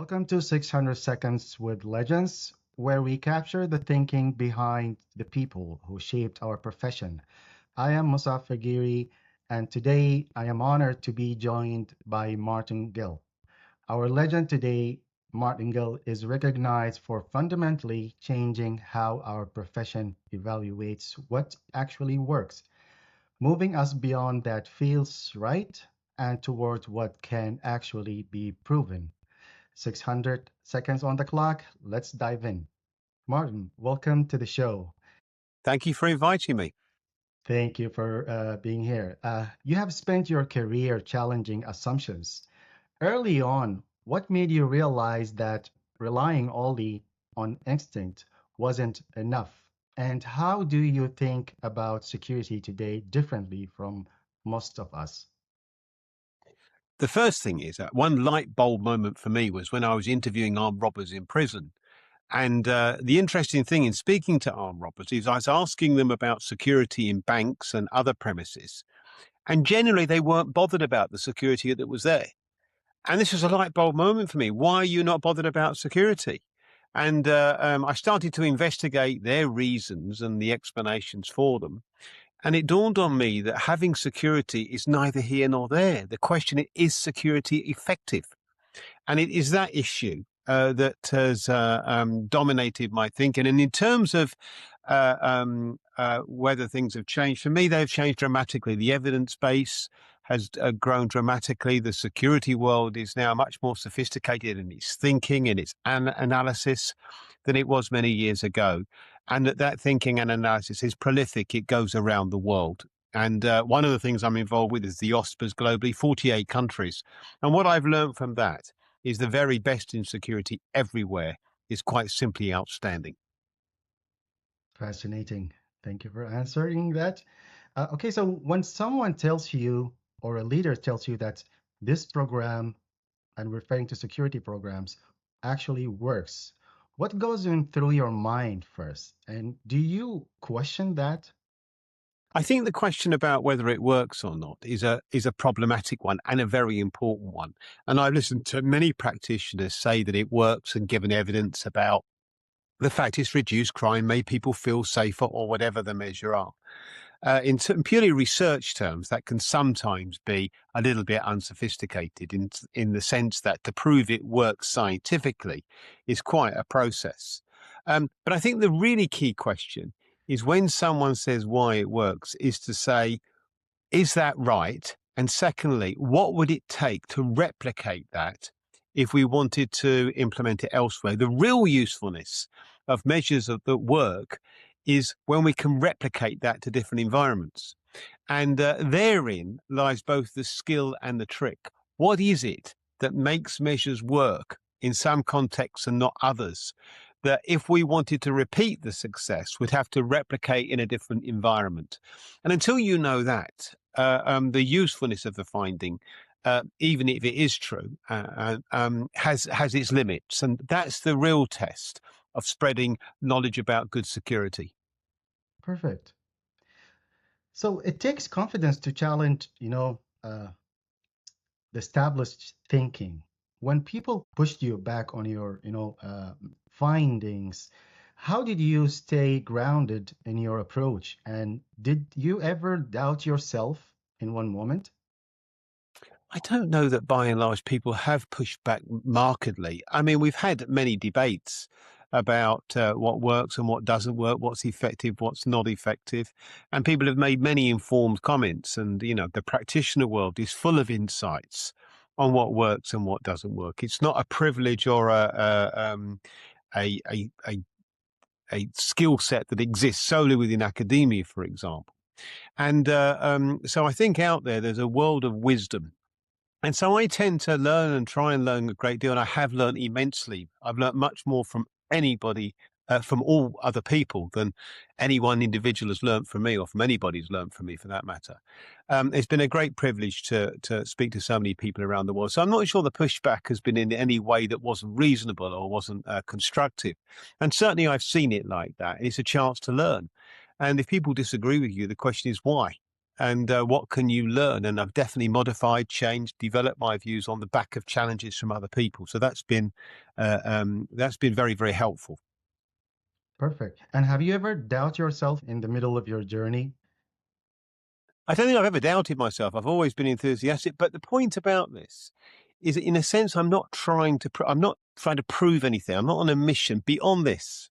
Welcome to 600 Seconds with Legends, where we capture the thinking behind the people who shaped our profession. I am Musaab Fagiri, and today I am honored to be joined by Martin Gill. Our legend today, Martin Gill, is recognized for fundamentally changing how our profession evaluates what actually works, moving us beyond that feels right and towards what can actually be proven. 600 seconds on the clock. Let's dive in. Martin, welcome to the show. Thank you for inviting me. Thank you for being here. You have spent your career challenging assumptions. Early on, what made you realize that relying only on instinct wasn't enough? And how do you think about security today differently from most of us? The first thing is that one light bulb moment for me was when I was interviewing armed robbers in prison. And the interesting thing in speaking to armed robbers is I was asking them about security in banks and other premises. And generally, they weren't bothered about the security that was there. And this was a light bulb moment for me. Why are you not bothered about security? And I started to investigate their reasons and the explanations for them. And it dawned on me that having security is neither here nor there. The question is security effective? And it is that issue that has dominated my thinking. And in terms of whether things have changed, for me, they've changed dramatically. The evidence base has grown dramatically. The security world is now much more sophisticated in its thinking and its analysis than it was many years ago. And that thinking and analysis is prolific. It goes around the world. And one of the things I'm involved with is the OSPAs globally, 48 countries. And what I've learned from that is the very best in security everywhere is quite simply outstanding. Fascinating. Thank you for answering that. Okay, so when someone tells you or a leader tells you that this program, and referring to security programs, actually works, what goes in through your mind first? And do you question that? I think the question about whether it works or not is a problematic one and a very important one. And I've listened to many practitioners say that it works and given evidence about the fact it's reduced crime, made people feel safer, or whatever the measure are. In purely research terms, that can sometimes be a little bit unsophisticated in the sense that to prove it works scientifically is quite a process. But I think the really key question is when someone says why it works is to say, is that right? And secondly, what would it take to replicate that if we wanted to implement it elsewhere? The real usefulness of measures that work is when we can replicate that to different environments. And therein lies both the skill and the trick. What is it that makes measures work in some contexts and not others? That if we wanted to repeat the success, we'd have to replicate in a different environment. And until you know that, the usefulness of the finding, even if it is true, has its limits. And that's the real test of spreading knowledge about good security. Perfect. So it takes confidence to challenge, the established thinking. When people pushed you back on your, findings, how did you stay grounded in your approach? And did you ever doubt yourself in one moment? I don't know that by and large people have pushed back markedly. I mean, we've had many debates about what works and what doesn't work, what's effective, what's not effective. And people have made many informed comments. And, the practitioner world is full of insights on what works and what doesn't work. It's not a privilege or a, a skill set that exists solely within academia, for example. And so I think out there's a world of wisdom. And so I tend to learn and try and learn a great deal. And I have learned immensely. I've learned much more from anybody, from all other people than any one individual has learned from me or from anybody's learned from me for that matter. It's been a great privilege to speak to so many people around the world. So I'm not sure the pushback has been in any way that wasn't reasonable or wasn't constructive. And certainly I've seen it like that. It's a chance to learn. And if people disagree with you, the question is why? and what can you learn? And I've definitely modified, changed, developed my views on the back of challenges from other people. So that's been very, very helpful. Perfect. And have you ever doubt yourself in the middle of your journey? I don't think I've ever doubted myself. I've always been enthusiastic. But the point about this is that, in a sense, I'm not trying to prove anything. I'm not on a mission beyond this.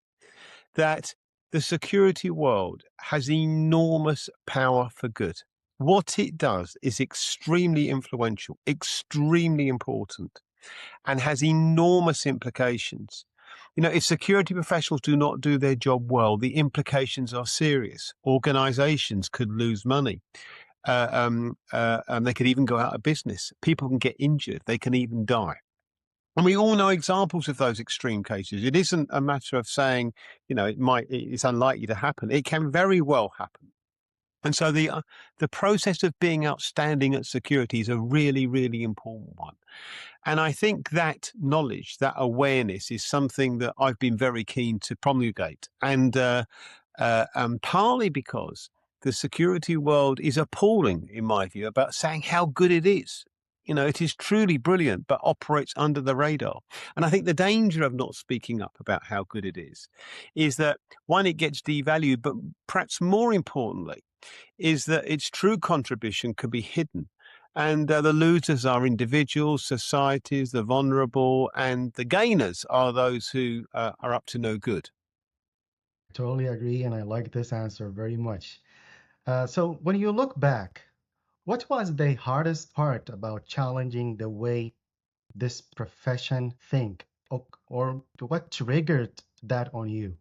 That the security world has enormous power for good. What it does is extremely influential, extremely important, and has enormous implications. You know, if security professionals do not do their job well, the implications are serious. Organizations could lose money. They could even go out of business. People can get injured. They can even die. And we all know examples of those extreme cases. It isn't a matter of saying, you know, it's unlikely to happen. It can very well happen. And so the process of being outstanding at security is a really, really important one. And I think that knowledge, that awareness is something that I've been very keen to promulgate. And partly because the security world is appalling, in my view, about saying how good it is. You know, it is truly brilliant, but operates under the radar. And I think the danger of not speaking up about how good it is that one, it gets devalued, but perhaps more importantly, is that its true contribution could be hidden. And the losers are individuals, societies, the vulnerable, and the gainers are those who are up to no good. Totally agree, and I like this answer very much. So, when you look back, what was the hardest part about challenging the way this profession think, or what triggered that on you?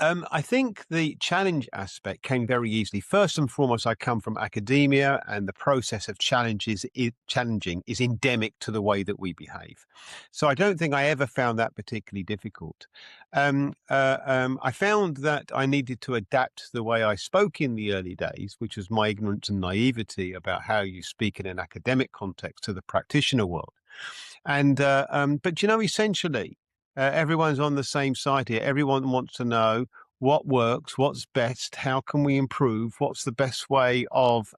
I think the challenge aspect came very easily. First and foremost, I come from academia, and the process of challenging is endemic to the way that we behave. So I don't think I ever found that particularly difficult. I found that I needed to adapt the way I spoke in the early days, which was my ignorance and naivety about how you speak in an academic context to the practitioner world. But you know, essentially, everyone's on the same side here. Everyone wants to know what works, what's best, how can we improve, what's the best way of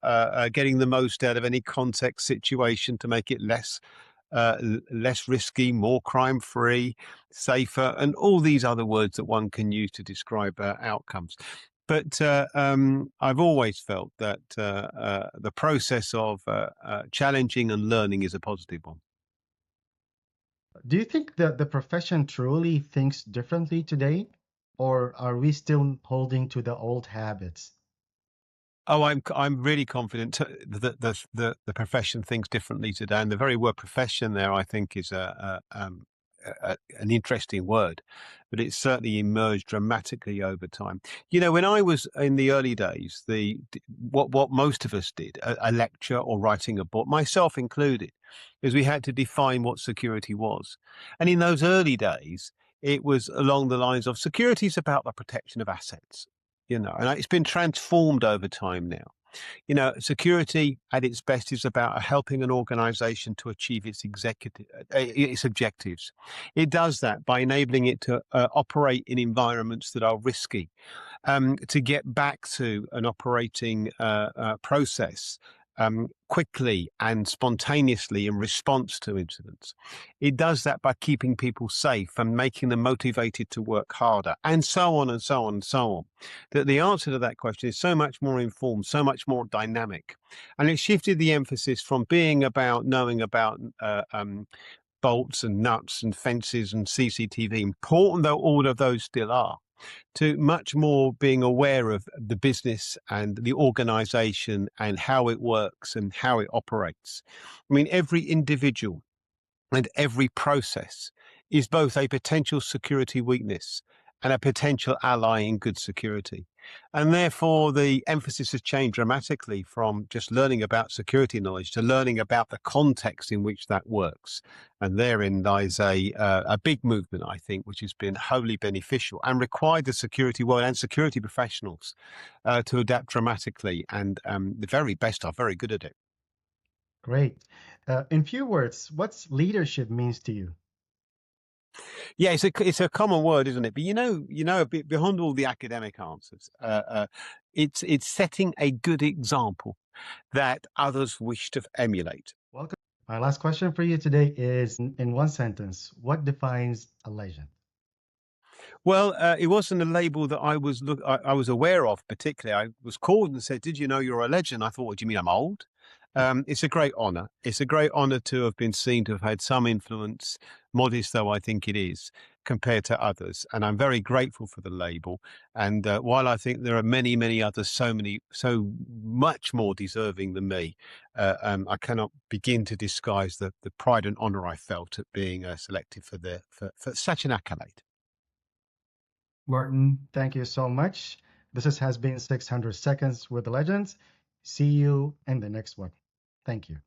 getting the most out of any context situation to make it less risky, more crime-free, safer, and all these other words that one can use to describe outcomes. But I've always felt that the process of challenging and learning is a positive one. Do you think that the profession truly thinks differently today, or are we still holding to the old habits? Oh, I'm really confident that the profession thinks differently today, and the very word "profession" there, I think, is an interesting word, but it's certainly emerged dramatically over time. You know, when I was in the early days, what most of us did, a lecture or writing a book, myself included, is we had to define what security was, and in those early days, it was along the lines of security is about the protection of assets. You know, and it's been transformed over time now. You know, security at its best is about helping an organization to achieve its objectives. It does that by enabling it to operate in environments that are risky, to get back to an operating process quickly and spontaneously in response to incidents. It does that by keeping people safe and making them motivated to work harder, and so on and so on and so on. That the answer to that question is so much more informed, so much more dynamic. And it shifted the emphasis from being about knowing about bolts and nuts and fences and CCTV, important though all of those still are, to much more being aware of the business and the organization and how it works and how it operates. I mean, every individual and every process is both a potential security weakness and a potential ally in good security. And therefore, the emphasis has changed dramatically from just learning about security knowledge to learning about the context in which that works. And therein lies a big movement, I think, which has been wholly beneficial and required the security world and security professionals to adapt dramatically. And the very best are very good at it. Great. In few words, what's leadership means to you? Yeah, it's a common word, isn't it? But a bit beyond all the academic answers, it's setting a good example that others wish to emulate. Welcome. My last question for you today is in one sentence, what defines a legend? Well, it wasn't a label that I was aware of particularly. I was called and said, "Did you know you're a legend?" I thought, "What do you mean I'm old?" It's a great honour. It's a great honour to have been seen to have had some influence, modest though I think it is, compared to others. And I'm very grateful for the label. And while I think there are many, many others, so much more deserving than me, I cannot begin to disguise the pride and honour I felt at being selected for such an accolade. Martin, thank you so much. Has been 600 Seconds with the Legends. See you in the next one. Thank you.